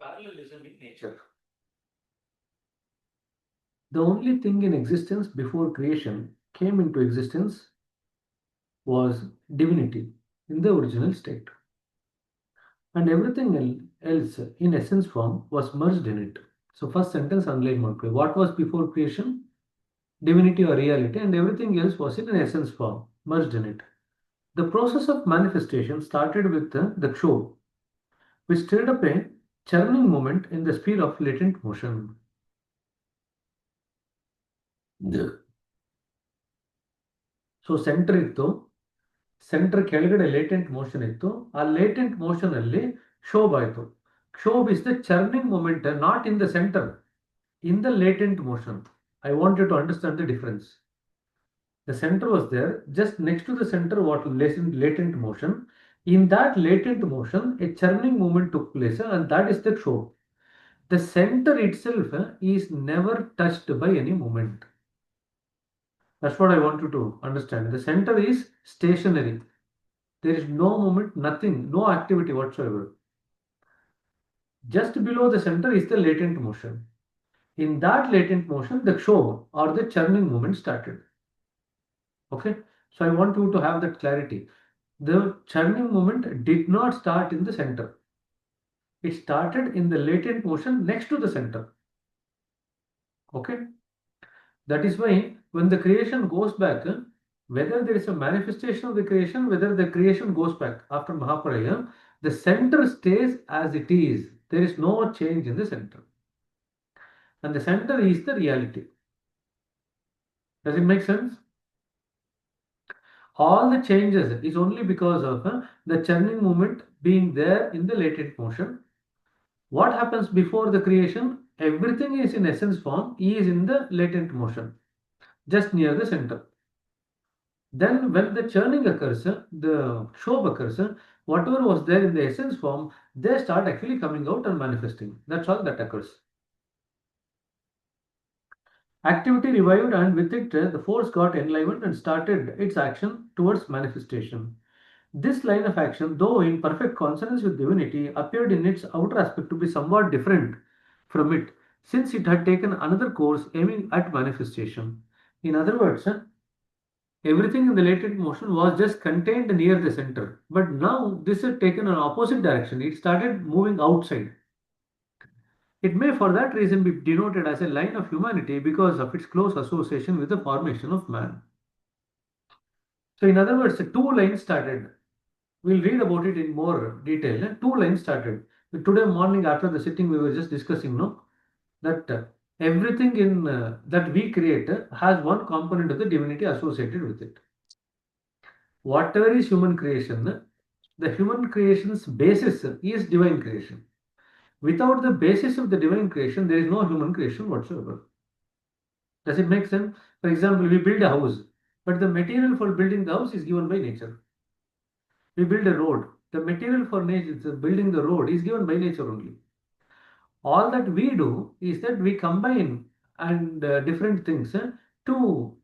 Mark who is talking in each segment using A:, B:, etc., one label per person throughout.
A: parallelism in nature. The only thing in existence before creation came into existence was divinity in the original state, and everything else in essence form was merged in it. So, first sentence underline mark. What was before creation? Divinity or reality, and everything else was in an essence form, merged in it. The process of manifestation started with the kshob, which stirred up a churning moment in the sphere of latent motion. So centre ಇತ್ತು, centre ಕೆಳಗಡೆ latent motion ಇತ್ತು. ಆ latent motion ಅಲ್ಲಿ ಕ್ಷೋಭ ಆಯಿತು. ಕ್ಷೋಭ್ is the churning movement, not in the centre, in the latent motion. I want you to understand the difference. The center was there, just next to the center what latent motion. In that latent motion a churning movement took place, and that is the show. The center itself is never touched by any movement. That's what I want you to understand. The center is stationary. There is no movement, nothing, no activity whatsoever. Just below the center is the latent motion. In that latent motion the show or the churning movement started. Okay, so I want you to have that clarity. The churning movement did not start in the center. It started in the latent motion next to the center. Okay, that is why when the creation goes back, whether there is a manifestation of the creation, whether the creation goes back after Mahapralaya, the center stays as it is. There is no change in the center, and the center is the reality. Does it make sense? All the changes is only because of the churning movement being there in the latent motion. What happens before the creation? Everything is in essence form, is in the latent motion, just near the center. Then when the churning occurs, the show occurs, whatever was there in the essence form, they start actually coming out and manifesting. That's all that occurs. Activity revived, and with it the force got enlivened and started its action towards manifestation. This line of action, though in perfect consonance with divinity, appeared in its outer aspect to be somewhat different from it, since it had taken another course aiming at manifestation. In other words, everything in the latent motion was just contained near the center, but now this had taken an opposite direction. It started moving outside. It may for that reason be denoted as a line of humanity because of its close association with the formation of man. So, in other words, two lines started. We'll read about it in more detail. Two lines started. Today morning after the sitting, we were just discussing, no, that everything in that we create has one component of the divinity associated with it. Whatever is human creation, the human creation's basis is divine creation. Without the basis of the divine creation, there is no human creation whatsoever. Does it make sense? For example, we build a house, but the material for building the house is given by nature. We build a road. The material for nature, building the road is given by nature only. All that we do is that we combine and different things to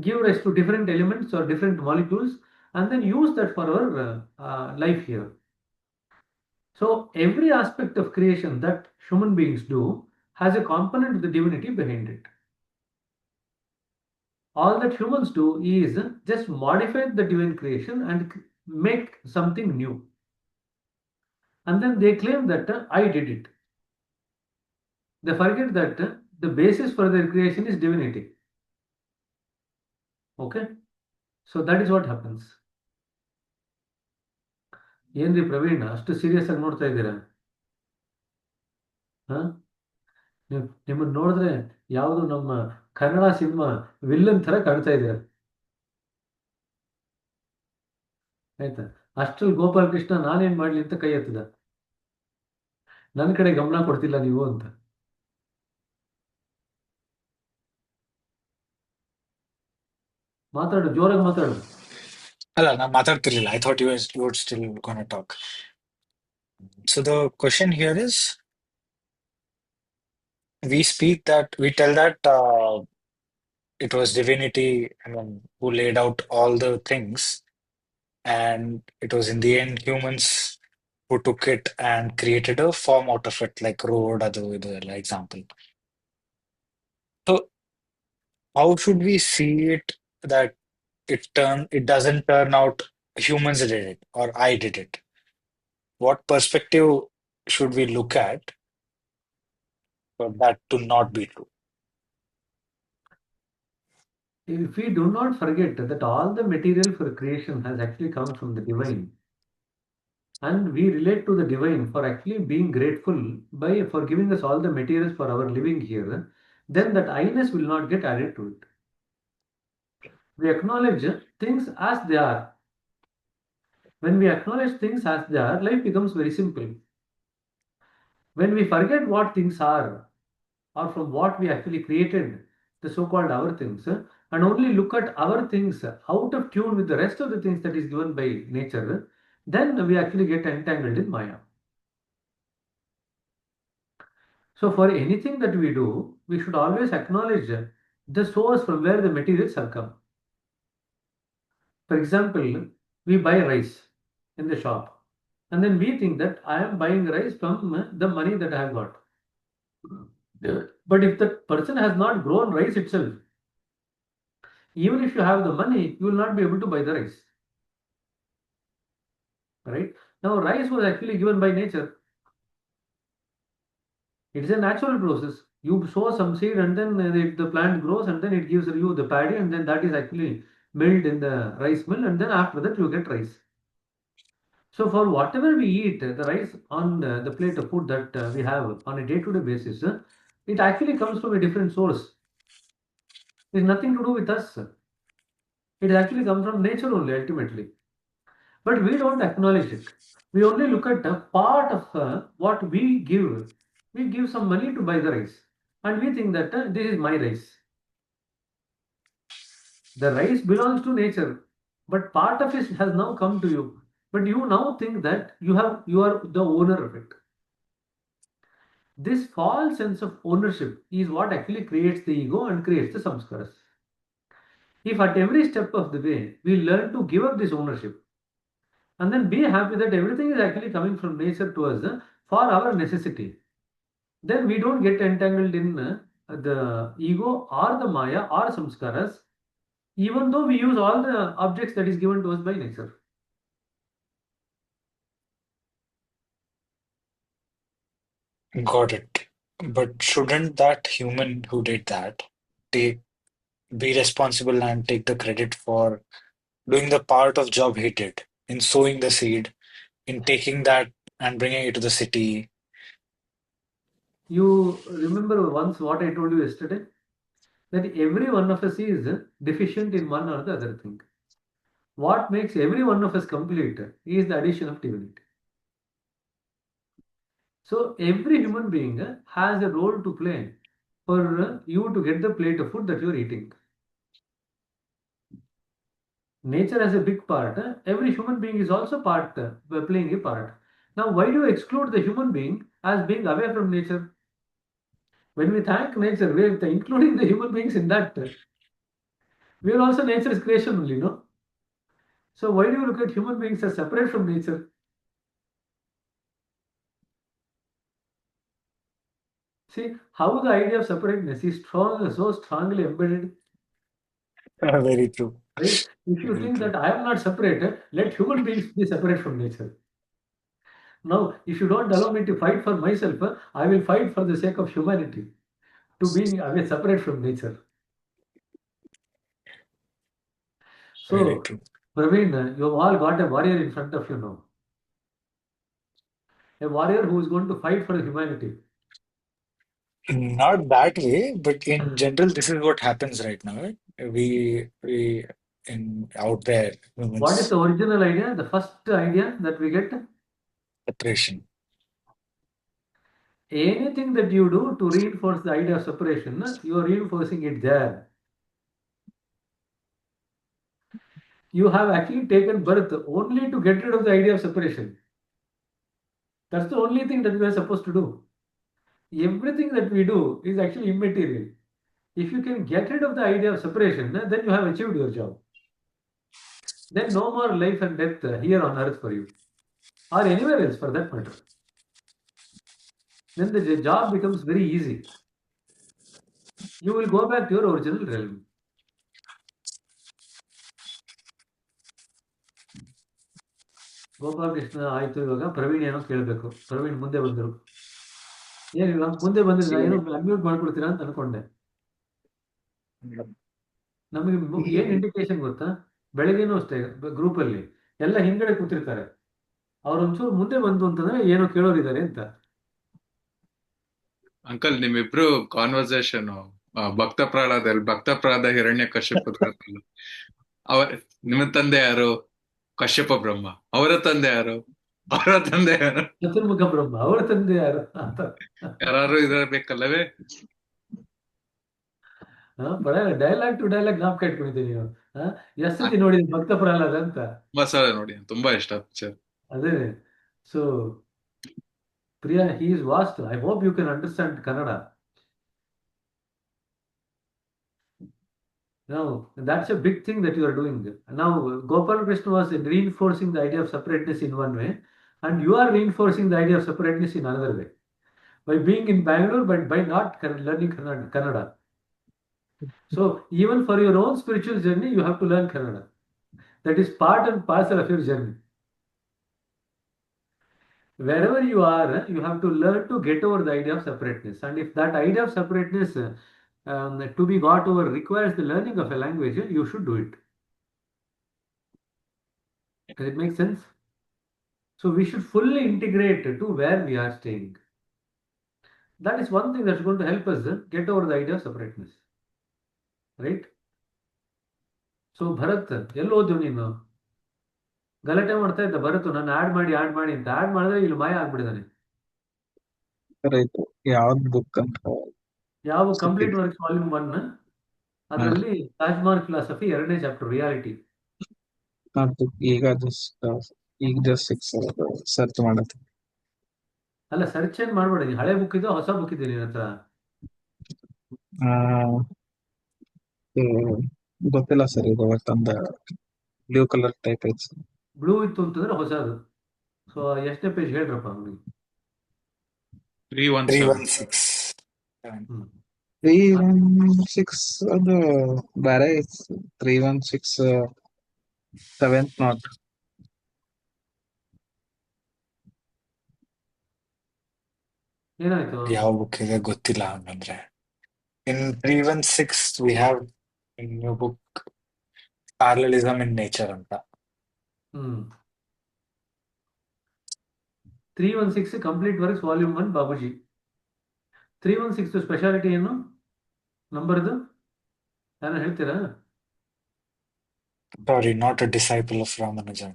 A: give rise to different elements or different molecules, and then use that for our life here. So every aspect of creation that human beings do has a component of the divinity behind it. All that humans do is just modify the divine creation and make something new. And then they claim that I did it. They forget that the basis for their creation is divinity. Okay? So that is what happens. ಏನ್ರಿ ಪ್ರವೀಣ್ ಅಷ್ಟು serious ಆಗಿ ನೋಡ್ತಾ ಇದ್ದೀರಾ? ನಿಮ್ಮನ್ನು ನೋಡಿದ್ರೆ ಯಾವುದು ನಮ್ಮ Kannada cinema villain ತರ ಕಾಣ್ತಾ ಇದ್ದೀರಾ. ಆಯ್ತಾ? ಅಷ್ಟ್ರಲ್ಲಿ ಗೋಪಾಲ್ ಕೃಷ್ಣ ನಾನೇನ್ ಮಾಡ್ಲಿ ಅಂತ ಕೈ ಎತ್ತದ. ನನ್ನ ಕಡೆ ಗಮನ ಕೊಡ್ತಿಲ್ಲ ನೀವು ಅಂತ. ಮಾತಾಡು, ಜೋರಾಗಿ ಮಾತಾಡು.
B: ಅಲ್ಲ ನಾನು ಮಾತಾಡ್ತಿರ್ಲಿಲ್ಲ. I thought you were still gonna talk. So the question here is, we tell that it was divinity, I mean, who laid out all the things, and it was in the end humans who took it and created a form out of it, like road, example. So how should we see it that it doesn't turn out humans did it or I did it? What perspective should we look at for that to not be true?
A: If we do not forget that all the material for creation has actually come from the divine, and we relate to the divine for actually being grateful by for giving us all the materials for our living here, then that I-ness will not get added to it. We acknowledge things as they are. When we acknowledge things as they are, life becomes very simple. When we forget what things are, or from what we actually created, the so-called our things, and only look at our things out of tune with the rest of the things that is given by nature, then we actually get entangled in Maya. So for anything that we do, we should always acknowledge the source from where the materials have come. For example, we buy rice in the shop, and then we think that I am buying rice from the money that I have got. But if the person has not grown rice itself, even if you have the money, you will not be able to buy the rice. Right? Now, rice was actually given by nature. It's a natural process. You sow some seed and then the plant grows and then it gives you the paddy and then that is actually milled in the rice mill and then after that you get rice. So for whatever we eat, the rice on the plate of food that we have on a day-to-day basis, it actually comes from a different source. It's nothing to do with us. It actually comes from nature only ultimately. But we don't acknowledge it. We only look at a part of what we give. We give some money to buy the rice, and we think that this is my rice. The rice belongs to nature, but part of it has now come to you. But you now think that you are the owner of it. This false sense of ownership is what actually creates the ego and creates the samskaras. If at every step of the way we learn to give up this ownership and then be happy that everything is actually coming from nature to us for our necessity, then we don't get entangled in the ego or the maya or samskaras, even though we use all the objects that is given to us by nature.
B: Got it. But shouldn't that human who did that take be responsible and take the credit for doing the part of job he did in sowing the seed, in taking that and bringing it to the city?
A: You remember once what I told you yesterday? That every one of us is deficient in one or the other thing. What makes every one of us complete is the addition of divinity. So every human being has a role to play for you to get the plate of food that you are eating. Nature has a big part. Every human being is also part playing a part. Now, why do you exclude the human being as being away from nature? When we thank nature, we are including the human beings in that. We are also nature's creation only, no? So why do you look at human beings as separate from nature? See how the idea of separateness is strong, so strongly embedded,
B: Very true.
A: right? If you
B: Very
A: think
B: true.
A: that I am not separate, let human beings be separate from nature. Now, if you don't allow me to fight for myself, I will fight for the sake of humanity to being away separate from nature.
B: Very
A: So,
B: true.
A: Praveen, you've all got a warrior in front of you now. A warrior who is going to fight for humanity.
B: Not that way, but in general, this is what happens right now, right? We in out there,
A: What is
B: humans,
A: the original idea? The first idea that we get?
B: separation.
A: Anything that you do to reinforce the idea of separation, you are reinforcing it there. You have actually taken birth only to get rid of the idea of separation. That's the only thing that we are supposed to do. Everything that we do is actually immaterial. If you can get rid of the idea of separation, then you have achieved your job. Then no more life and death here on earth for you. or anywhere else for that matter. Then the job becomes very easy. You will go back to your original realm. Gopalakrishna ಆಯ್ತು, ಇವಾಗ ಪ್ರವೀಣ್ ಏನೋ ಕೇಳಬೇಕು. ಪ್ರವೀಣ್ ಮುಂದೆ ಬಂದರು. ಏನಿಲ್ಲ, ಮುಂದೆ ಬಂದ್ರೆ ನಾ ಏನೋ ಅನ್ಮ್ಯೂಟ್ ಮಾಡ್ಕೊಳ್ತೀರಾ ಅಂತ ಅನ್ಕೊಂಡೆ. ನಮಗೆ ಏನ್ ಇಂಡಿಕೇಶನ್ ಗೊತ್ತಾ? ಬೆಳಗ್ಗೆನೂ ಅಷ್ಟೇ ಗ್ರೂಪಲ್ಲಿ ಎಲ್ಲ ಹಿಂದ್ಗಡೆ ಕೂತಿರ್ತಾರೆ. ಅವ್ರೊಂಚೂರು ಮುಂದೆ ಬಂತು ಅಂತಂದ್ರೆ ಏನೋ ಕೇಳೋರಿದ್ದಾರೆ ಅಂತ.
C: ಅಂಕಲ್ ನಿಮ್ಮಿಬ್ರು ಕಾನ್ವರ್ಸೇಷನ್ ಭಕ್ತ ಪ್ರಹ್ಲಾದ ಹಿರಣ್ಯ ಕಶ್ಯಪ ಅವರ ನಿಮ್ಮ ತಂದೆ ಯಾರು? ಕಶ್ಯಪ ಬ್ರಹ್ಮ. ಅವರ ತಂದೆ ಯಾರು? ಅವರ ತಂದೆ ಯಾರು?
A: ಚತುರ್ಮುಖ ಬ್ರಹ್ಮ. ಅವರ ತಂದೆ ಯಾರು ಅಂತ
C: ಯಾರು ಇರಬೇಕಲ್ಲವೇ?
A: ಡೈಲಾಗ್ ಟು ಡೈಲಾಗ್ ಜ್ಞಾಪಕ ಇಟ್ಕೊಂಡಿದ್ದೀನಿ ನೀವು. ಎಷ್ಟು ಸತಿ ನೋಡಿದ್ರಿ ಭಕ್ತ ಪ್ರಹ್ಲಾದ ಅಂತ?
C: ಮಸಾಲೆ ನೋಡಿ, ತುಂಬಾ ಇಷ್ಟ ಪಿಕ್ಚರ್.
A: ಅದೇ. So Priya, he is vast. I hope you can understand Kannada. Now, that's a big thing that you are doing. Now, Gopal Krishna was reinforcing the idea of separateness in one way, and you are reinforcing the idea of separateness in another way. By being in Bangalore, but by not learning Kannada. So, even for your own spiritual journey, you have to learn Kannada. That is part and parcel of your journey. Wherever you are, you have to learn to get over the idea of separateness. And if that idea of separateness to be got over requires the learning of a language, you should do it. Does it make sense? So we should fully integrate to where we are staying. That is one thing that's going to help us get over the idea of separateness. Right? So Bharat, ಎಲ್ಲೋ ಹೋದ್ಯು ನೀನು? ಗಲಾಟೆ ಮಾಡ್ತಾ ಇದ್ದ ಭರತ್, ನಾನು add ಮಾಡಿ ಅಂತ. Add ಮಾಡಿದ್ರೆ ಇಲ್ಲಿ ಮಾಯ ಆಗ್ಬಿಟ್ಟಿದ್ದಾನೆ.
D: ಯಾವ್ದು ಬುಕ್ ಅಂತ?
A: ಯಾವ ಕಂಪ್ಲೀಟ್ ವರ್ಕ್ಸ್ ವಾಲ್ಯೂಮ್ 1 ಅದರಲ್ಲಿ ರಾಜ್ಮಾರ್ಗ್ ಫಿಲಾಸಫಿ 2ನೇ ಚಾಪ್ಟರ್ ರಿಯಾಲಿಟಿ.
D: ಈಗ ಜಸ್ಟ್ ಸರ್ಚ್ ಮಾಡತ್ತೆ.
A: ಅಲ್ಲ, ಸರ್ಚ್ ಏನ್ ಮಾಡ್ಬೇಡ. ಹಳೆ ಬುಕ್ ಇದೆ, ಹೊಸ ಬುಕ್ ಇದೆ ನಿನ್ನ ಹತ್ರ?
D: ಗೊತ್ತಿಲ್ಲ ಸರ್. ಇದು ತಂದ ಬ್ಲೂ ಕಲರ್ ಟೈಪ್ ಐತೆ.
A: ಬ್ಲೂ ಇತ್ತು ಅಂತಂದ್ರೆ ಹೊಸದು. ಸೊ ಎಷ್ಟನೇ ಪೇಜ್ ಹೇಳ್ರಪ್ಪ ಅವನಿಗೆ?
C: 316.
D: 316 ಅದು ಬೇರೆ. 316 7th ನಾಟ್.
A: ಏನಾಯ್ತು?
B: ಯಾವ ಬುಕ್ ಇದೆ ಗೊತ್ತಿಲ್ಲ ಹಂಗಂದ್ರೆ. In 316 we have a new book, Parallelism in Nature ಅಂತ.
A: 316 complete works volume 1 Babuji. 316 speciality ಏನು? ನಂಬರ್ದು ಯಾರು ಹೇಳ್ತೀರಾ?
B: Sorry, not a disciple of Ramanujan.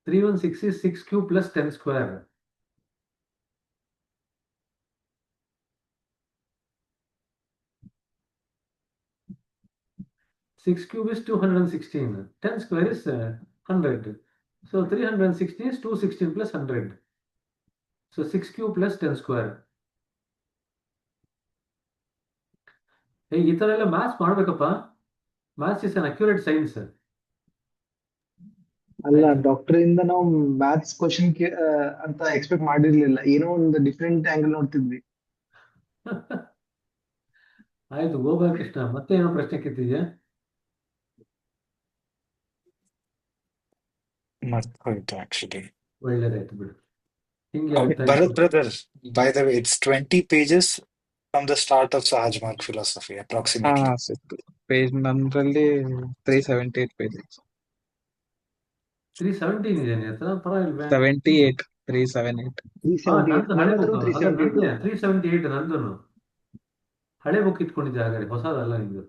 A: 316 is 6 cube plus 10 square. Six cube is 216. 10 square is 100. So 316 is 216 plus 100. So 6 cube plus 10 square. Hey, ಈ ತರ ಎಲ್ಲ maths ಮಾಡ್ಬೇಕಪ್ಪ. Maths is an accurate science.
E: ಅಲ್ಲ, doctor ಇಂದ ನಾವು ಮ್ಯಾಥ್ಸ್ ಕ್ವಶನ್ ಅಂತ expect ಮಾಡಿರ್ಲಿಲ್ಲ. ಏನೋ ಒಂದು ಡಿಫ್ರೆಂಟ್ ಆಂಗಲ್ ನೋಡ್ತಿದ್ವಿ.
A: ಆಯ್ತು ಗೋಪಾಲಕೃಷ್ಣ, ಮತ್ತೆ ಏನೋ ಪ್ರಶ್ನೆ ಕೇಳ್ತಿದ್ಯಾ?
B: ಮರ್ತೋಯ್ತು ಆಕ್ಚುಲಿ.
A: ಒಳ್ಳೇದಾಯ್ತು ಬಿಡು. ಹಿಂಗೆ
B: Bharat brother, by the way, it's 20 pages from the start of Sahajmarg philosophy approximately.
D: Page ನಂದ್ರಲ್ಲಿ 378 ಪೇಜಸ್.
A: 317 ಇದೆ ನಿನ್ನ ಹತ್ರ? ಪರವಾಗಿಲ್ವೇ?
D: 78 378.
A: ನಂದು ಹಳೆ ಬುಕ್ 378 ನಂದು. ಹಳೆ ಬುಕ್ ಇಟ್ಕೊಂಡಿದ್ದೆ ಹಾಗಾದ್ರೆ, ಹೊಸದಲ್ಲ ನಿಂದು.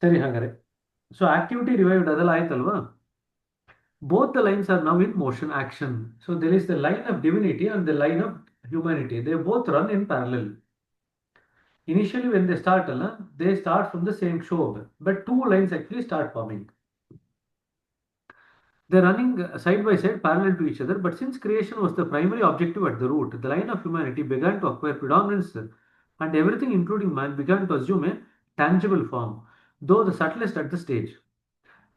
A: ಸರಿ ಹಾಗಾದ್ರೆ. ಸೊ ಆಕ್ಟಿವಿಟಿ ರಿವೈವ್ಡ್ ಅದೆಲ್ಲ ಆಯ್ತಲ್ವಾ? Both the lines are now in motion action. So there is the line of divinity and the line of humanity. They both run in parallel. Initially when they start, they start from the same show, but two lines actually start forming. They're running side by side parallel to each other, but since creation was the primary objective at the root, the line of humanity began to acquire predominance and everything including man began to assume a tangible form. though the subtlest at the stage.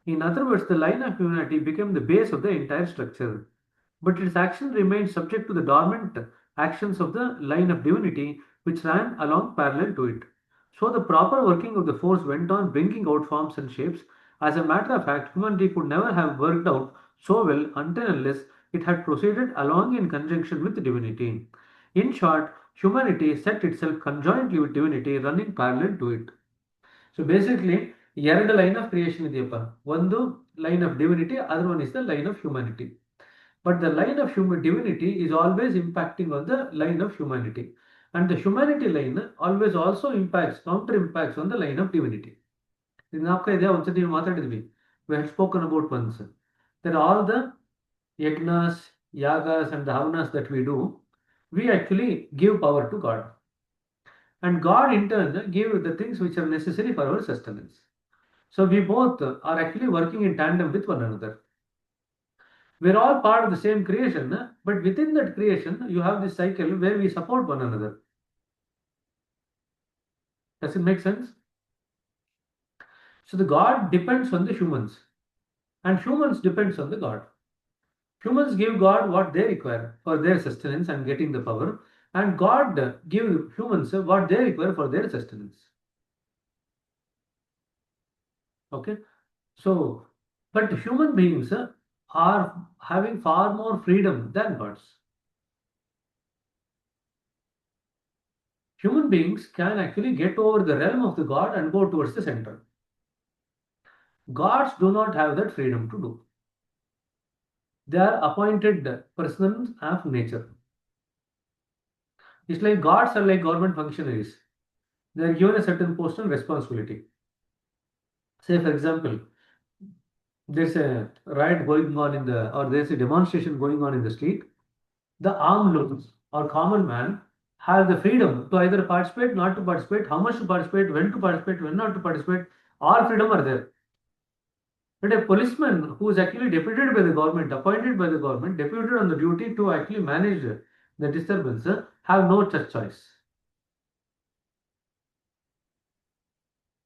A: In other words, the line of humanity became the base of the entire structure, but its action remained subject to the dormant actions of the line of divinity which ran along parallel to it. So the proper working of the force went on bringing out forms and shapes. As a matter of fact, humanity could never have worked out so well until unless it had proceeded along in conjunction with divinity. In short, humanity set itself conjointly with divinity running parallel to it. So basically, ಎರಡು line of creation ಇದೆಯಪ್ಪ. ಒಂದು line of divinity, other one is the line of humanity. But the line of divinity is always impacting on the line of humanity. And the humanity line always also impacts, counter impacts on the line of divinity. ಜ್ಞಾಪಕ ಇದೆಯಾ? ಒಂದ್ಸತಿ ನೀವು ಮಾತಾಡಿದ್ವಿ. We had spoken about once. That all the yagnas, yagas and the havanas that we do, we actually give power to God. And God in turn give the things which are necessary for our sustenance. So we both are actually working in tandem with one another. We're all part of the same creation, but within that creation, you have this cycle where we support one another. Does it make sense? So the God depends on the humans, and humans depends on the God. Humans give God what they require for their sustenance and getting the power, and God give humans what they require for their sustenance. Okay, so but human beings are having far more freedom than gods. Human beings can actually get over the realm of the God and go towards the center. Gods do not have that freedom to do. They are appointed persons of nature. It's like gods are like government functionaries. They are given a certain post and responsibility. Say, for example, there's a riot going on or there's a demonstration going on in the street. The armed lords or common man have the freedom to either participate, not to participate, how much to participate, when not to participate. All freedom are there. But a policeman who is actually deputed by the government, appointed by the government, deputed on the duty to actually manage the disturbance, have no such choice.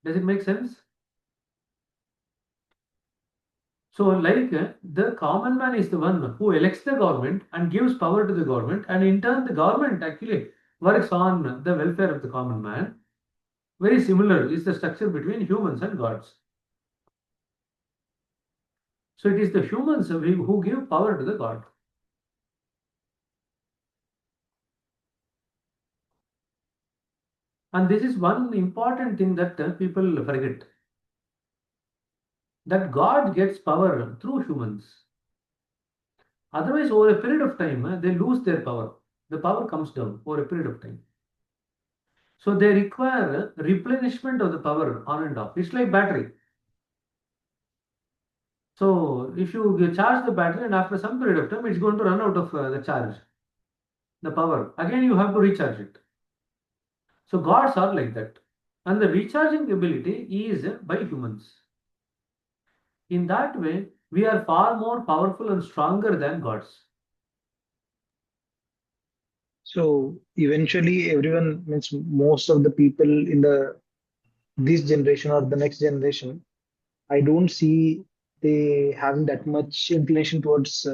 A: Does it make sense? So, like the common man is the one who elects the government and gives power to the government, and in turn, the government actually works on the welfare of the common man. Very similar is the structure between humans and gods. So, it is the humans who give power to the god. And this is one important thing that people forget, that God gets power through humans. Otherwise, over a period of time, they lose their power. The power comes down over a period of time. So they require replenishment of the power on and off. It's like battery. So if you charge the battery and after some period of time, it's going to run out of the charge, the power. Again, you have to recharge it. So gods are like that. And the recharging ability is by humans. In that way, we are far more powerful and stronger than gods.
E: So eventually, everyone means most of the people in this generation or the next generation, I don't see they having that much inclination towards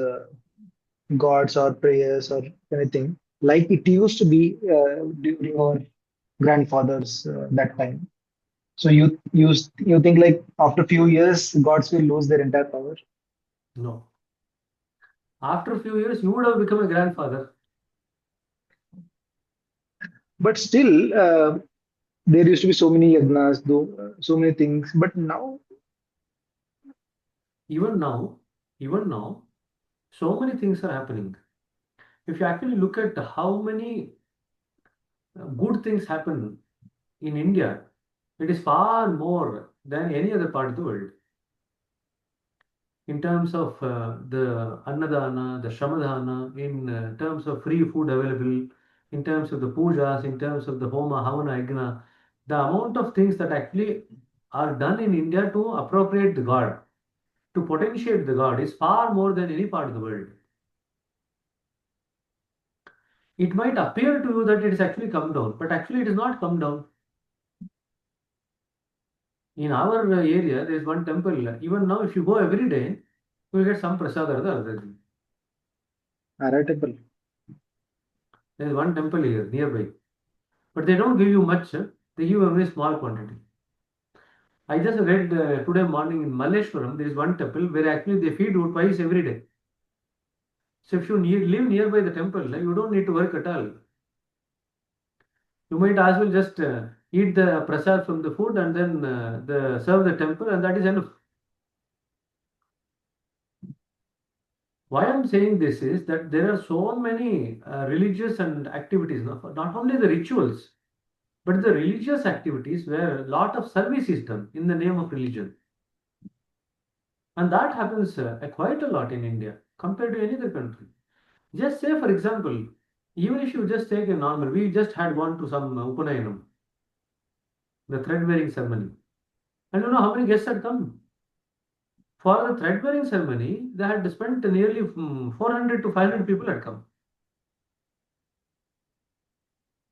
E: gods or prayers or anything like it used to be during our grandfathers that time. So you think like after few years, gods will lose their entire power.
A: No. After a few years, you would have become a grandfather.
E: But still, there used to be so many yagnas, though, so many things. But now,
A: Even now, even now, so many things are happening. If you actually look at how many good things happen in India, it is far more than any other part of the world. In terms of the Annadana, the Shramadana, in terms of free food available, in terms of the pujas, in terms of the Homa, Havana, Yagna, the amount of things that actually are done in India to appropriate the God, to potentiate the God, is far more than any part of the world. It might appear to you that it is actually come down, but actually it is not come down. In our area, there is one temple. Even now, if you go every day, you will get some prasad or the other thing.
E: Aratable.
A: There is one temple here nearby, but they don't give you much. They give only small quantity. I just read today morning in Malleshwaram, there is one temple where actually they feed you twice every day. So if you live nearby the temple, you don't need to work at all. You might as well just eat the prasad from the food and then serve the temple, and that is enough. Why I'm saying this is that there are so many religious and activities, not only the rituals, but the religious activities where a lot of service is done in the name of religion. And that happens quite a lot in India compared to any other country. Just say, for example, even if you just take a normal, we just had gone to some Upanayanam, the thread wearing ceremony. And you know how many guests had come? For the thread wearing ceremony, they had spent nearly 400 to 500 people had come.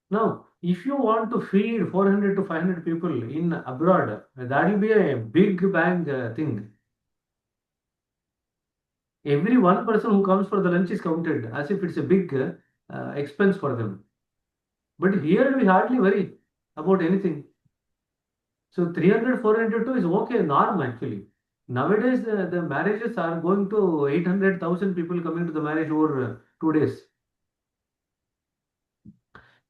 A: Now, if you want to feed 400 to 500 people in abroad, that will be a big bang thing. Every one person who comes for the lunch is counted as if it's a big expense for them. But here we hardly worry about anything. So 300, 400 too is okay, norm actually. Nowadays, the marriages are going to 800,000 people coming to the marriage over 2 days.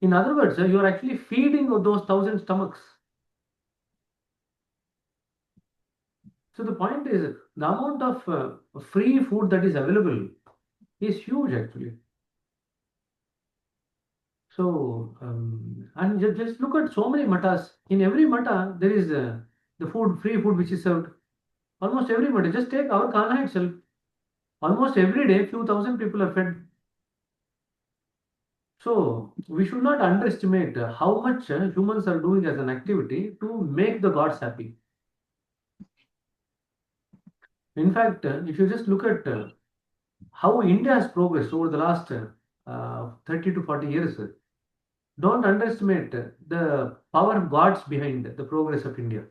A: In other words, you are actually feeding those 1,000 stomachs. So the point is, the amount of free food that is available is huge actually. So, and just look at so many matas. In every mata, there is the food, free food which is served. Almost every mata. Just take our Kana itself. Almost every day, few thousand people are fed. So, we should not underestimate how much humans are doing as an activity to make the gods happy. In fact, if you just look at how India has progressed over the last 30 to 40 years, don't underestimate the power of gods behind the progress of India.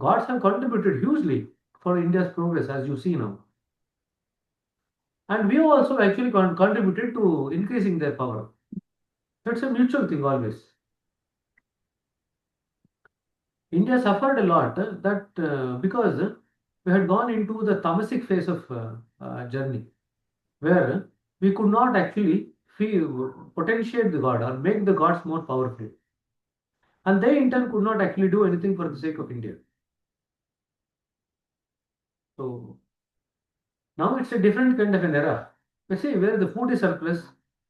A: Gods have contributed hugely for India's progress, as you see now. And we have also actually contributed to increasing their power. That's a mutual thing always. India suffered a lot because we had gone into the tamasic phase of journey where we could not actually potentiate the god or make the gods more powerful. And they in turn could not actually do anything for the sake of India. So now it's a different kind of an era. You see, where the food is surplus,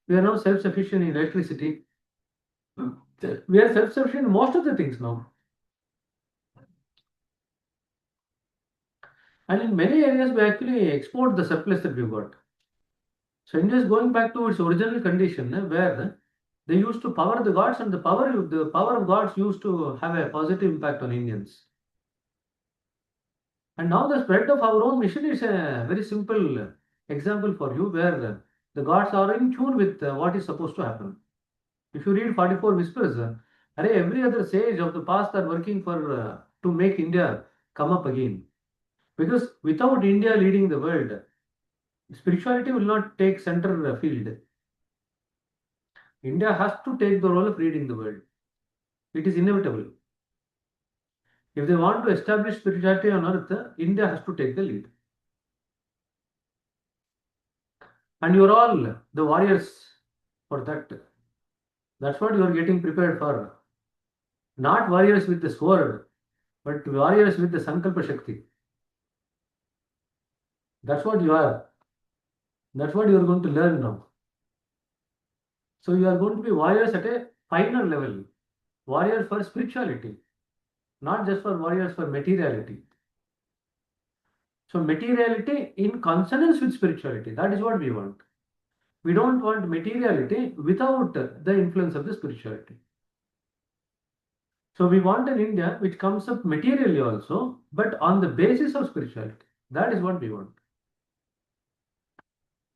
A: we are now self-sufficient in electricity. We are self-sufficient in most of the things now. And in many areas, we actually export the surplus that we've got. So India is going back to its original condition where they used to power the gods, and the power of gods used to have a positive impact on Indians. And now the spread of our own mission is a very simple example for you where the gods are in tune with what is supposed to happen. If you read 44 Whispers, every other sage of the past are working for to make India come up again. Because without India leading the world, spirituality will not take center field. India has to take the role of leading the world. It is inevitable. If they want to establish spirituality on earth, India has to take the lead. And you're all the warriors for that. That's what you're getting prepared for. Not warriors with the sword, but warriors with the Sankalpa Shakti. That's what you are. That's what you're going to learn now. So you are going to be warriors at a finer level. Warriors for spirituality, not just for warriors for materiality. So materiality in consonance with spirituality. That is what we want. We don't want materiality without the influence of the spirituality. So we want an India which comes up materially also, but on the basis of spirituality. That is what we want.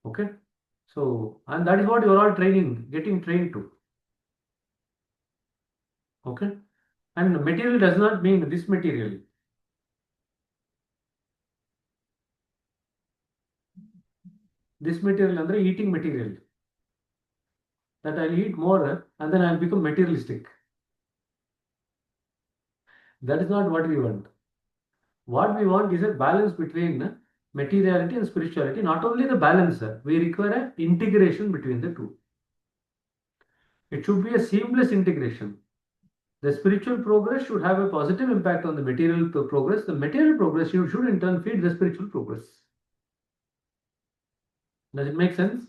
A: Okay. So, and that is what you are all getting trained to. Okay. And material does not mean this material. This material ಅಂದ್ರೆ eating material. That I'll eat more and then I'll become materialistic. That is not what we want. What we want is a balance between materiality and spirituality. Not only the balance, we require an integration between the two. It should be a seamless integration. The spiritual progress should have a positive impact on the material progress. The material progress should in turn feed the spiritual progress. Does it make sense?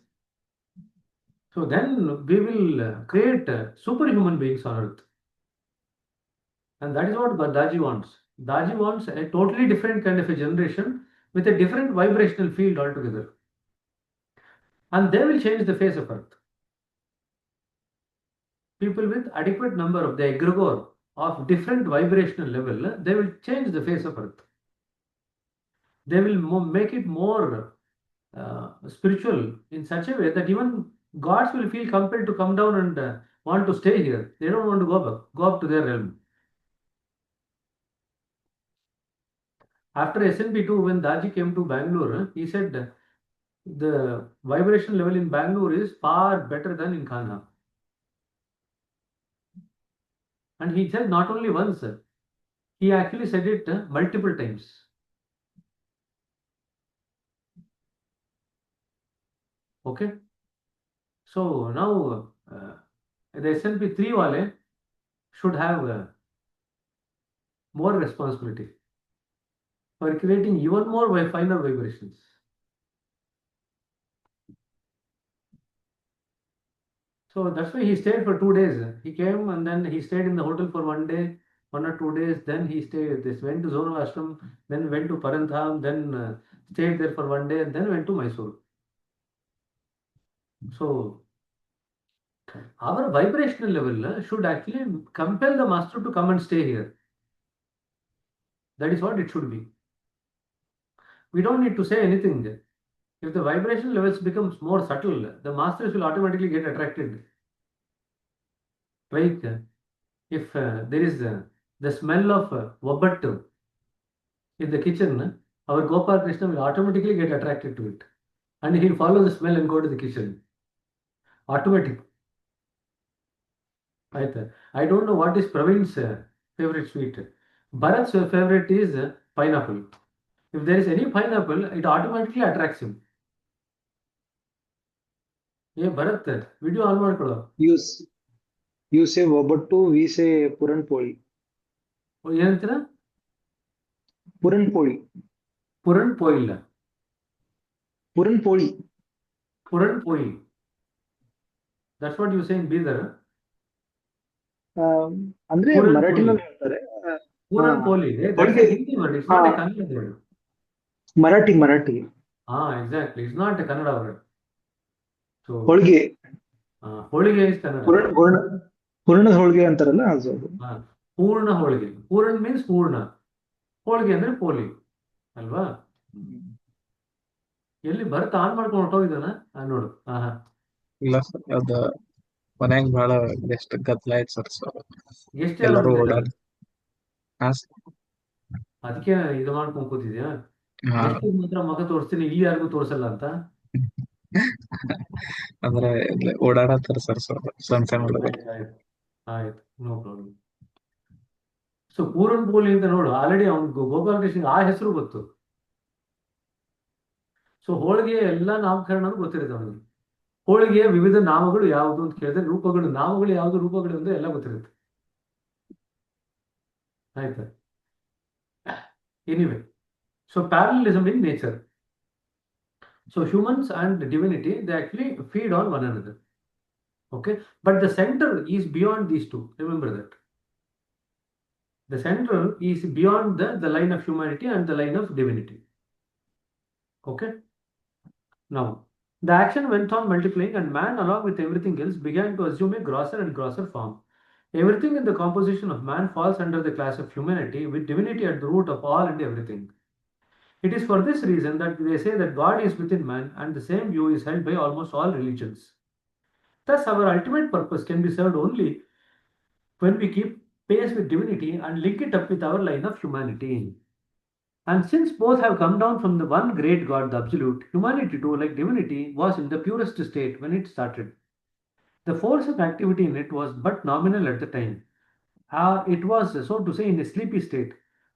A: So then we will create superhuman beings on earth. And that is what Daji wants. Daji wants a totally different kind of a generation with a different vibrational field altogether. And they will change the face of earth. People with adequate number of the egregore of different vibrational level, they will change the face of earth. They will make it more spiritual in such a way that even gods will feel compelled to come down and want to stay here. They don't want to go up to their realm. After SNP2, when Daji came to Bangalore, he said the vibration level in Bangalore is far better than in Kanha. And he said not only once, he actually said it multiple times. Okay. So now the SNP3 wale should have more responsibility for creating even more finer vibrations. So that's why he stayed for 2 days. He came and then he stayed in the hotel for 1 day, 1 or 2 days. Then he stayed. This went to Zoroastram, then went to Parantham, then stayed there for 1 day, and then went to Mysore. So our vibrational level should actually compel the master to come and stay here. That is what it should be. We don't need to say anything. If the vibration levels becomes more subtle, the masters will automatically get attracted. Like if there is the smell of Wabbattu in the kitchen, our Gopal Krishna will automatically get attracted to it. And he'll follow the smell and go to the kitchen. Automatic. Right? I don't know what is Praveen's favorite sweet. Bharat's favorite is pineapple. If there is any pineapple, it automatically attracts him. Hey Bharat, video on ಮಾಡ್ಕೊಡು.
E: You say Wabattu, we say Puran Poli.
A: ಏನಂತೀರ?
E: Puran Poli.
A: Puran ಪೋಯಿಲ್ಲ.
E: Puran Poli.
A: Puran ಪೋಯಿ. That's what you say in Bidar.
E: ಅಂದ್ರೆ
A: ಪುರಣ್
E: ಮರಾಠಿನಲ್ಲಿ
A: ಪೋಲಿ.
E: ಹೇಳ್ತಾರೆ.
A: ಪುರಣ್ ಪೋಲಿ. That's
E: holige
A: a Hindi word. It's not a Kannada word.
E: Marathi.
A: Exactly. It's not a Kannada word. So
E: holige.
A: Holige is Kannada.
E: ಪೂರ್ಣದ ಹೋಳಿಗೆ ಅಂತಾರಲ್ಲ ಅದು.
A: ಪೂರ್ಣ ಹೋಳಿಗೆ. Puran means ಪೂರ್ಣ. ಹೋಳಿಗೆ ಅಂದ್ರೆ ಪೋಲಿ ಅಲ್ವಾ? ಎಲ್ಲಿ ಭರತ್ ಆನ್ ಮಾಡ್ಕೊಂಡು ಹೊಟ್ಟೋಗಿದ್ದಾನ ನೋಡು.
D: ಇಲ್ಲ ಸರ್ ಅದ ಮನ್ಯಾಗ ಬಹಳ ಎಷ್ಟು ಗದ್ದಲ ಆಯ್ತು ಸರ್. ಸೊ
A: ಎಷ್ಟು
D: ಎಲ್ಲರೂ ಓಡಾಡಿ
A: ಅದಕ್ಕೆ ಇದು ಮಾಡ್ಕೊಂಡು ಕೂತಿದ್ಯಾ? ಎಷ್ಟು ಮಾತ್ರ ಮಗ ತೋರಿಸ್ತೀನಿ, ಇಲ್ಲಿ ಯಾರಿಗೂ ತೋರಿಸಲ್ಲ ಅಂತ.
D: ಅಂದ್ರೆ ಓಡಾಡತ್ತಾರ ಸರ್. ಸೊ ಸಣ್ಣ
A: ಆಯ್ತು, ನೋ ಪ್ರಾಬ್ಲಮ್. ಸೊ ಪೂರನ್ ಪೋಲಿ ಅಂತ ನೋಡು, ಆಲ್ರೆಡಿ ಅವ್ನು ಗೋಪಾಲ ಕೃಷ್ಣ ಆ ಹೆಸರು ಗೊತ್ತು. ಸೊ ಹೋಳಿಗೆ ಎಲ್ಲ ನಾಮಕರಣ ಗೊತ್ತಿರುತ್ತೆ ಅವನಿಗೆ. ಹೋಳಿಗೆಯ ವಿವಿಧ ನಾಮಗಳು ಯಾವುದು ಅಂತ ಕೇಳಿದ್ರೆ ರೂಪಗಳು, ನಾಮಗಳು ಯಾವುದು, ರೂಪಗಳು ಅಂದ್ರೆ ಎಲ್ಲ ಗೊತ್ತಿರುತ್ತೆ. ಆಯ್ತಾ? Anyway, so parallelism in nature. So humans and divinity, they actually feed on one another. Okay, but the center is beyond these two. Remember that. The center is beyond the line of humanity and the line of divinity. Okay. Now, the action went on multiplying, and man, along with everything else, began to assume a grosser and grosser form. Everything in the composition of man falls under the class of humanity, with divinity at the root of all and everything. It is for this reason that they say that God is within man, and the same view is held by almost all religions. Thus, our ultimate purpose can be served only when we keep pace with divinity and link it up with our line of humanity. And since both have come down from the one great God, the Absolute, humanity too, like divinity, was in the purest state when it started. The force of activity in it was but nominal at the time. It was, so to say, in a sleepy state.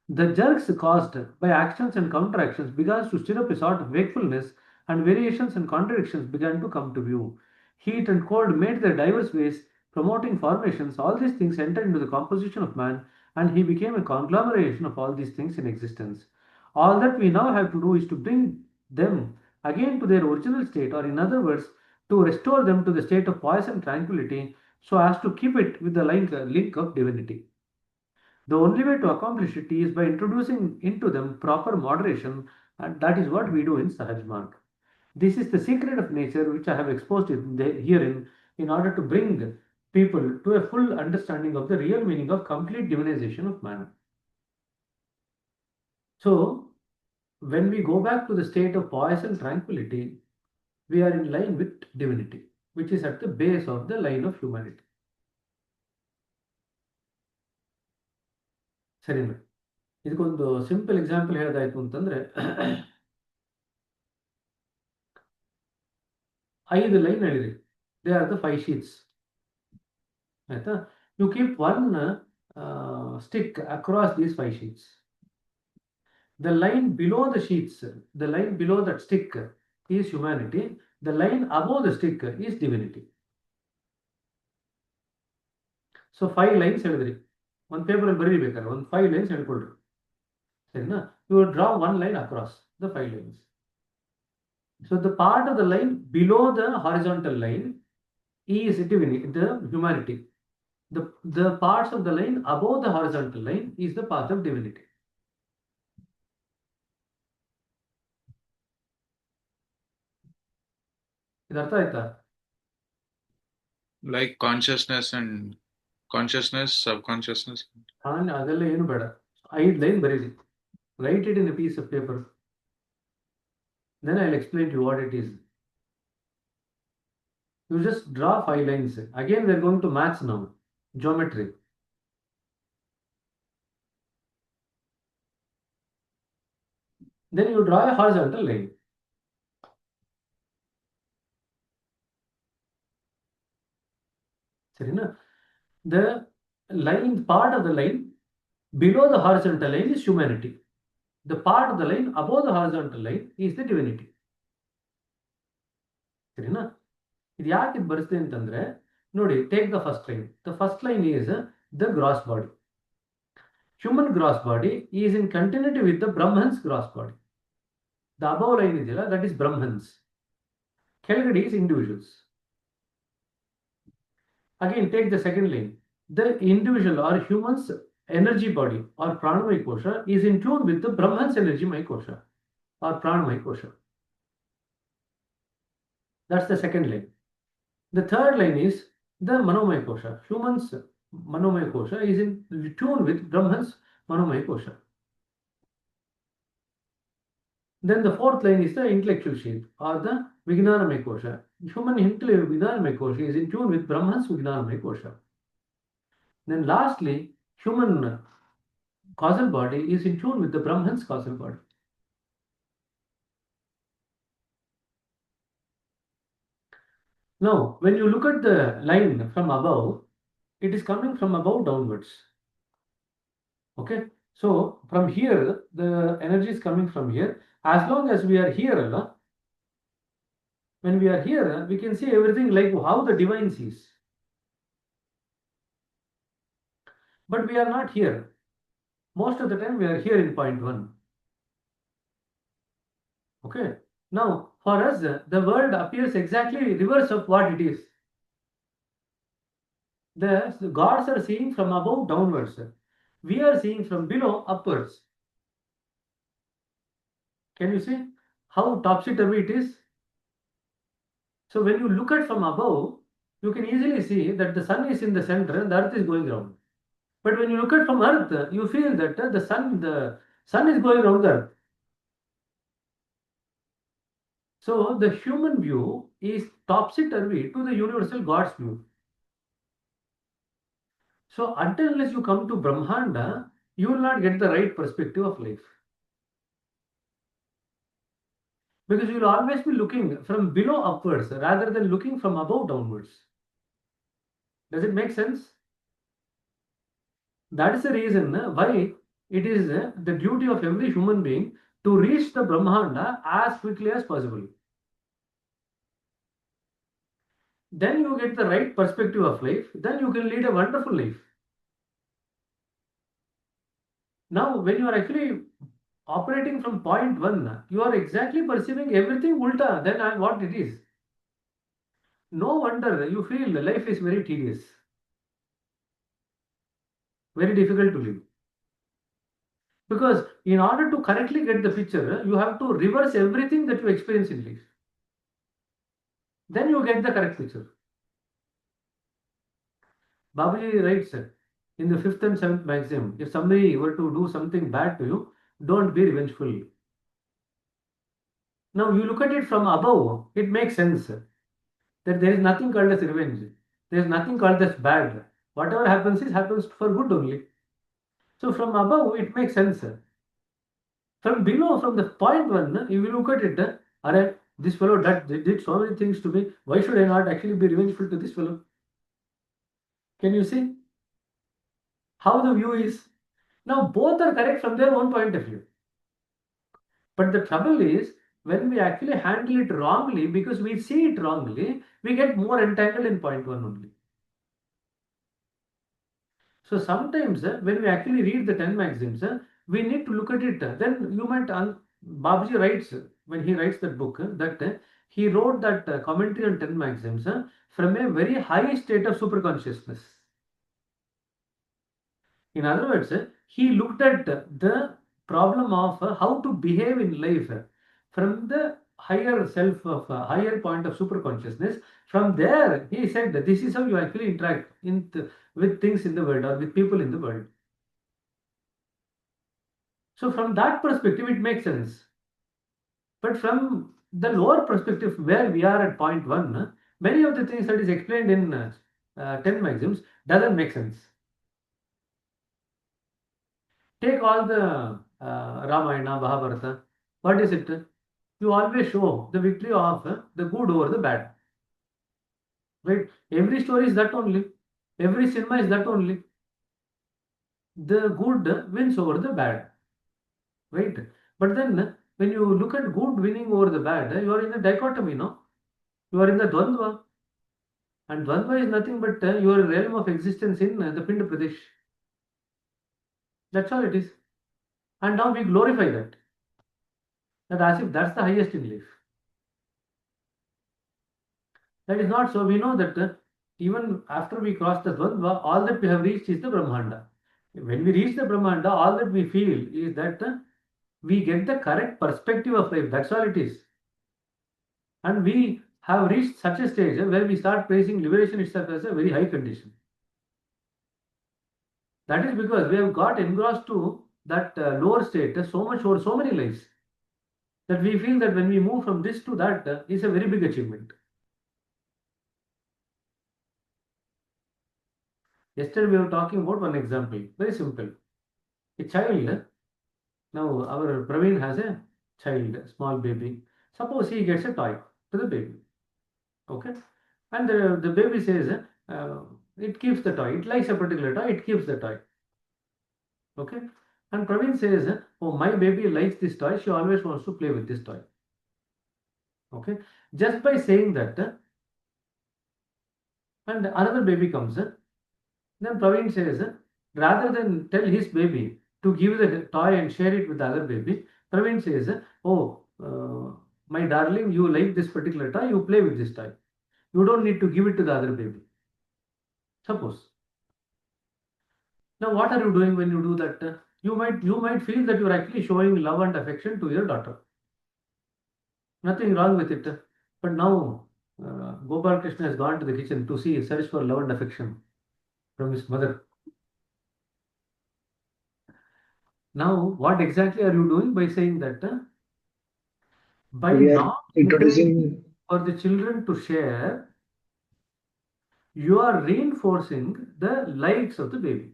A: The jerks caused by actions and counteractions began to stir up a sort of wakefulness, and variations and contradictions began to come to view. Heat and cold made their diverse ways, promoting formations. All these things entered into the composition of man, and he became a conglomeration of all these things in existence. All that we now have to do is to bring them again to their original state, or in other words, to restore them to the state of poise and tranquility, so as to keep it with the link of divinity. The only way to accomplish it is by introducing into them proper moderation, and that is what we do in Sahaj Marg. This is the secret of nature which I have exposed herein in order to bring people to a full understanding of the real meaning of complete divinization of man. So, when we go back to the state of poise and tranquility, we are in line with divinity, which is at the base of the line of humanity. ಸರಿನಾ? ಇದಕ್ಕೊಂದು simple example ಹೇಳೋದಾಯ್ತು ಅಂತಂದ್ರೆ 5 line ಹೇಳಿರಿ. They are the 5 sheets. ಆಯ್ತಾ? You keep one stick across these 5 sheets. The line below the sheets, the line below that stick is humanity. The line above the stick is divinity. So 5 lines ಹೇಳಿದ್ರಿ. ಒಂದು ಪೇಪರಲ್ಲಿ ಬರೀಬೇಕಾದ್ರೆ ಒಂದು 5 lines ಹೇಳ್ಕೊಳ್ರಿ. ಸರಿನಾ? You draw one line across the 5 lines. So the part of the line below the horizontal line is divinity, the humanity. The parts of the line above the horizontal line is the path of divinity. ಇದು ಅರ್ಥ ಆಯ್ತಾ?
C: Like consciousness, subconsciousness.
A: ಅದೆಲ್ಲ ಏನು ಬೇಡ. 5 line ಬರೀರಿ. Write it in a piece of paper. Then I'll explain to you what it is. You just draw 5 lines. Again, we're going to maths now, geometry. Then you draw a horizontal line. The line, part of the line below the horizontal line is humanity. The part of the line above the horizontal line is the divinity. ಸರಿನಾ? ಇದು ಯಾಕೆ ಇದು ಬರುತ್ತೆ ಅಂತಂದ್ರೆ ನೋಡಿ, take the first line. The first line is the gross body. Human gross body is in continuity with the Brahman's gross body. The above line is that is Brahmans. ಕೆಳಗಡೆ is individuals. Again, take the second line. The individual or human's energy body or pranamaya kosha is in tune with the Brahman's energy maya kosha or pranamaya kosha. That's the second line. The third line is the manomaya kosha. Human's manomaya kosha is in tune with Brahman's manomaya kosha. Then the fourth line is the intellectual sheath or the Vijnanamaya kosha. Human intellectual Vijnanamaya kosha is in tune with Brahman's Vijnanamaya kosha. Then lastly, human causal body is in tune with the Brahman's causal body. Now, when you look at the line from above, it is coming from above downwards. Okay, so from here, the energy is coming from here. As long as we are here, when we are here, we can see everything like how the divine sees. But we are not here. Most of the time, we are here in point 1. Okay. Now, for us, the world appears exactly reverse of what it is. The gods are seeing from above downwards. We are seeing from below upwards. Can you see how topsy-turvy it is? So when you look at from above, you can easily see that the sun is in the center and the earth is going round. But when you look at from earth, you feel that the sun is going around the earth. So the human view is topsy-turvy to the universal God's view. So until unless you come to Brahmanda, you will not get the right perspective of life. Because you will always be looking from below upwards rather than looking from above downwards. Does it make sense? That is the reason why it is the duty of every human being to reach the Brahmanda as quickly as possible. Then you get the right perspective of life, then you can lead a wonderful life. Now, when you are actually operating from point one, you are exactly perceiving everything ulta than what it is. No wonder you feel life is very tedious, very difficult to live. Because in order to correctly get the picture, you have to reverse everything that you experience in life. Then you get the correct picture. Babaji writes in the fifth and seventh maxim, if somebody were to do something bad to you, don't be revengeful. Now you look at it from above, it makes sense that there is nothing called as revenge. There is nothing called as bad. Whatever happens is happens for good only. So from above, it makes sense. From below, from the point one, you will look at it. Alright, this fellow did so many things to me. Why should I not actually be revengeful to this fellow? Can you see how the view is? Now both are correct from their own point of view. But the trouble is when we actually handle it wrongly because we see it wrongly, we get more entangled in point one only. So sometimes when we actually read the 10 maxims, we need to look at it. Then you might, Babaji writes, when he writes that book, that he wrote that commentary on 10 maxims from a very high state of superconsciousness. In other words, he looked at the problem of how to behave in life from the higher self of higher point of superconsciousness. From there, he said that this is how you actually interact with things in the world or with people in the world. So from that perspective, it makes sense. But from the lower perspective, where we are at point one, many of the things that is explained in 10 maxims doesn't make sense. Take all the Ramayana, Mahabharata. What is it? You always show the victory of the good over the bad. Right? Every story is that only. Every cinema is that only. The good wins over the bad. Right? But then when you look at good winning over the bad, you are in a dichotomy, no? You are in the Dvandva. And Dvandva is nothing but your realm of existence in the Pinda Pradesh. That's all it is. And now we glorify that. That as if that's the highest in life. That is not so. We know that even after we cross the Dvandva, all that we have reached is the Brahmanda. When we reach the Brahmanda, all that we feel is that we get the correct perspective of life. That's all it is. And we have reached such a stage where we start praising liberation itself as a very high condition. That is because we have got engrossed to that lower state so much over so many lives that we feel that when we move from this to that is a very big achievement. Yesterday we were talking about one example, very simple. A child, now our Praveen has a child, a small baby. Suppose he gets a toy to the baby, okay? And the baby says, it keeps the toy, it likes a particular toy, it keeps the toy, okay? And Praveen says, oh, my baby likes this toy, she always wants to play with this toy, okay? Just by saying that, and another baby comes, then Praveen says, rather than tell his baby to give the toy and share it with the other baby, Praveen says, oh, my darling, you like this particular toy, you play with this toy. You don't need to give it to the other baby. Suppose. Now, what are you doing when you do that? You might feel that you are actually showing love and affection to your daughter. Nothing wrong with it. But now, Gopal Krishna has gone to the kitchen to see search for love and affection from his mother. Now, what exactly are you doing by saying that? By
E: We are
A: not encouraging
E: introducing
A: for the children to share, you are reinforcing the likes of the baby.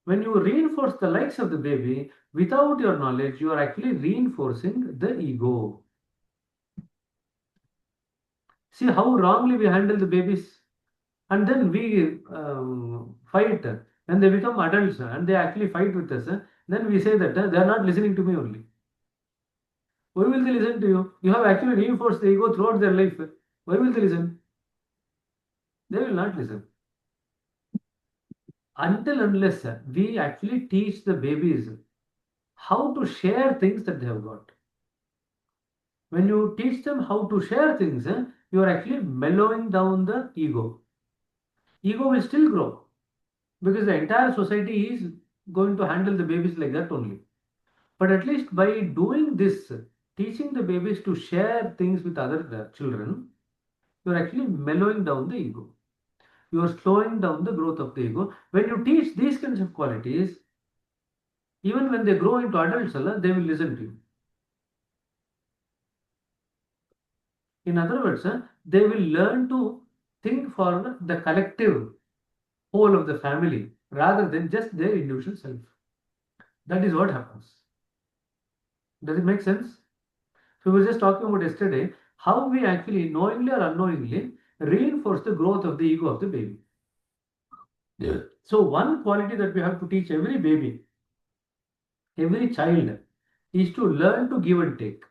A: When you reinforce the likes of the baby without your knowledge, you are actually reinforcing the ego. See how wrongly we handle the babies, and then we fight when they become adults and they actually fight with us. Then we say that they are not listening to me only. Why will they listen to you? You have actually reinforced the ego throughout their life. Why will they listen? They will not listen. Until unless we actually teach the babies how to share things that they have got. When you teach them how to share things, you are actually mellowing down the ego. Ego will still grow because the entire society is going to handle the babies like that only. But at least by doing this, teaching the babies to share things with other children, you are actually mellowing down the ego. You are slowing down the growth of the ego. When you teach these kinds of qualities, even when they grow into adults, they will listen to you. In other words, they will learn to think for the collective whole of the family rather than just their individual self. That is what happens. Does it make sense? So we were just talking about yesterday how we actually knowingly or unknowingly reinforce the growth of the ego of the baby. Yeah. So one quality that we have to teach every baby, every child, is to learn to give and take,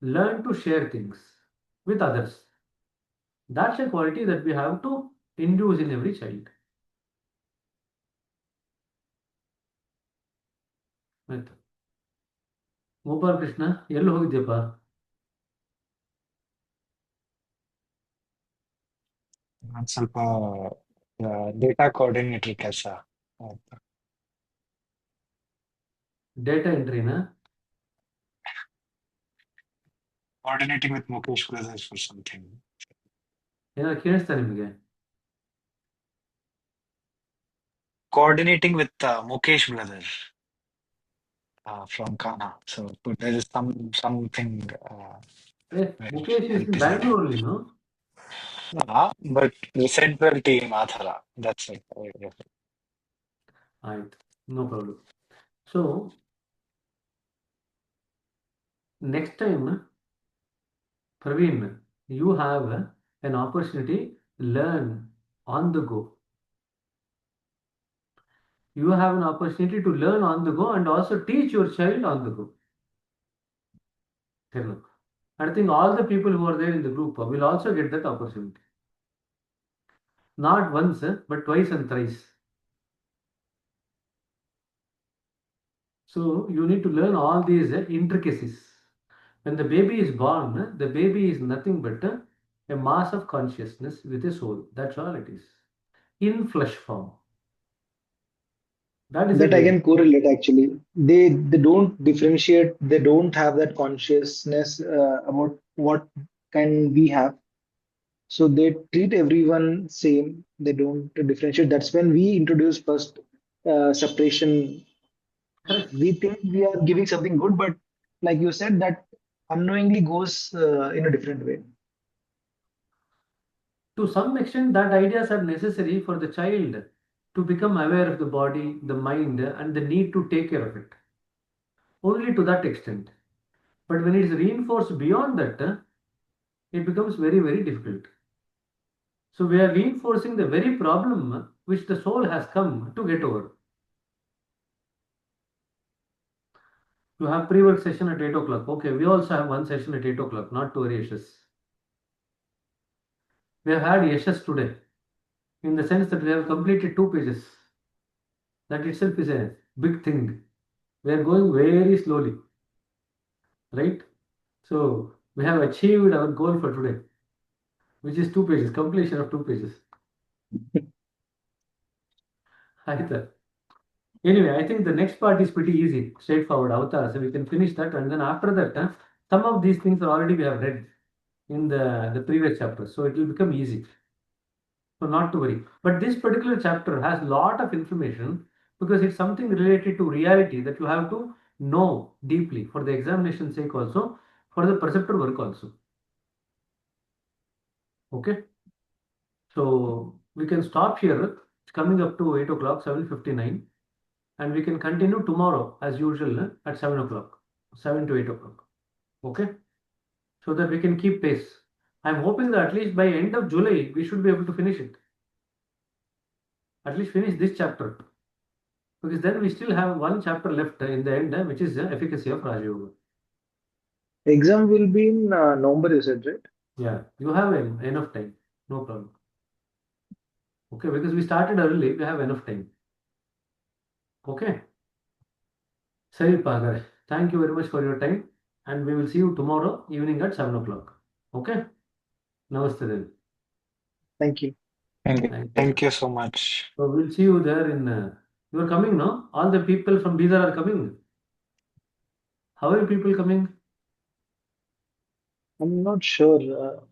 A: learn to share things with others. That's a quality that we have to induce in every child. ಆಯ್ತು. ಗೋಪಾಲ್ ಕೃಷ್ಣ ಎಲ್ಲಿ ಹೋಗಿದ್ಯಪ್ಪ?
B: ನಾನು ಸ್ವಲ್ಪ data coordinator ಕೆಲಸ
A: data ಎಂಟ್ರಿನಾ?
B: coordinating with Mukesh brothers for something.
A: ಏನಾದ್ರು ಕೇಳಿಸ್ತಾ ನಿಮಗೆ?
B: Coordinating with Mukesh brothers from Ghana. So but there is something
A: ಏ
B: where
A: Mukesh is
B: help
A: in
B: is needed.
A: Bangalore only, no?
B: But the central team ಆತರ. That's it.
A: ಆಯ್ತು, no problem. So next time, Praveen, you have an opportunity to learn on the go. You have an opportunity to learn on the go and also teach your child on the go. I think all the people who are there in the group will also get that opportunity. Not once, but twice and thrice. So you need to learn all these intricacies. When the baby is born, the baby is nothing but a mass of consciousness with a soul. That's all it is. In flesh form. That is a
E: That I
A: baby.
E: can correlate actually. They don't differentiate. They don't have that consciousness about what can we have. So they treat everyone same. They don't differentiate. That's when we introduce first separation.
A: Correct.
E: We think we are giving something good, but like you said, that unknowingly goes in a different way.
A: To some extent, that ideas are necessary for the child to become aware of the body, the mind, and the need to take care of it. Only to that extent. But when it is reinforced beyond that, it becomes very, very difficult. So we are reinforcing the very problem which the soul has come to get over. You have pre-work session at 8 o'clock. Okay, we also have one session at 8 o'clock, not to worry, Yashas. We have had Yashas today, in the sense that we have completed 2 pages. That itself is a big thing. We are going very slowly, right? So we have achieved our goal for today, which is 2 pages, completion of 2 pages. Aita. Anyway, I think the next part is pretty easy, straightforward, avatar. So we can finish that, and then after that, some of these things are already we have read in the previous chapter, so it will become easy. So not to worry. But this particular chapter has a lot of information because it's something related to reality that you have to know deeply for the examination sake also, for the perceptor work also. Okay. So we can stop here. It's coming up to 8 o'clock, 7:59, and we can continue tomorrow as usual at 7 o'clock, 7 to 8 o'clock. Okay, so that we can keep pace. I'm hoping that at least by end of July we should be able to finish it. At least finish this chapter, because then we still have one chapter left in the end, which is the efficacy of Raja Yoga.
E: Exam will be in November, you said, right?
A: Yeah, you have enough time, no problem. Okay, because we started early, we have enough time. Okay, Sari Pagar, thank you very much for your time, and we will see you tomorrow evening at 7 o'clock. Okay, namaste then.
E: Thank you.
D: Thank you.
A: Thank you.
B: Thank you so much.
A: So we'll see you there in. You are coming, no? All the people from Bidar are coming. How are you people coming?
E: I'm not sure.